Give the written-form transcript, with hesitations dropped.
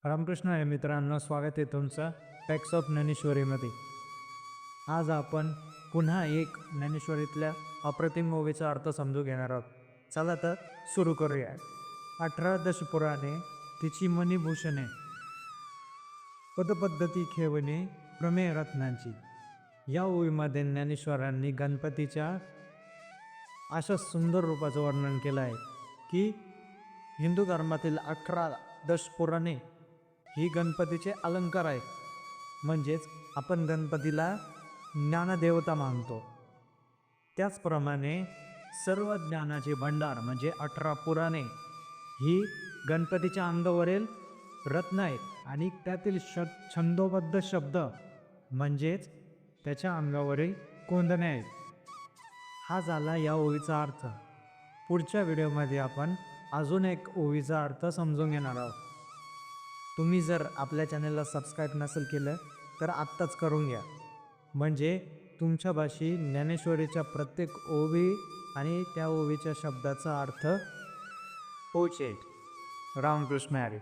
रामकृष्ण आहे मित्रांनो, स्वागत आहे तुमचं टॅक्स ऑफ ज्ञानेश्वरीमध्ये. आज आपण पुन्हा एक ज्ञानेश्वरीतल्या अप्रतिम ओवीचा अर्थ समजून घेणार आहोत. चला तर सुरू करूया. 18 दशपुराणे तिची मणिभूषणे, पदपद्धती खेवणे प्रमेय रत्नांची. या ओवीमध्ये ज्ञानेश्वरांनी गणपतीच्या अशा सुंदर रूपाचं वर्णन केलं आहे की हिंदू धर्मातील 18 दशपुराणे ही गणपतीचे अलंकार आहेत. म्हणजेच आपण गणपतीला ज्ञानदेवता मानतो. त्याचप्रमाणे सर्व ज्ञानाचे भंडार म्हणजे 18 पुराणे ही गणपतीच्या अंगावरील रत्न आहेत आणि त्यातील छंदोबद्ध शब्द म्हणजेच त्याच्या अंगावरील कोंदणे आहेत. हा झाला या ओवीचा अर्थ. पुढच्या व्हिडिओमध्ये आपण अजून एक ओवीचा अर्थ समजून घेणार आहोत. तुम्ही जर आपल्या चॅनलला सबस्क्राईब नसेल केलं तर आत्ताच करून घ्या, म्हणजे तुमच्या भाषी ज्ञानेश्वरीच्या प्रत्येक ओवी आणि त्या ओवीच्या शब्दाचा अर्थ पोचेल. रामकृष्ण हरी.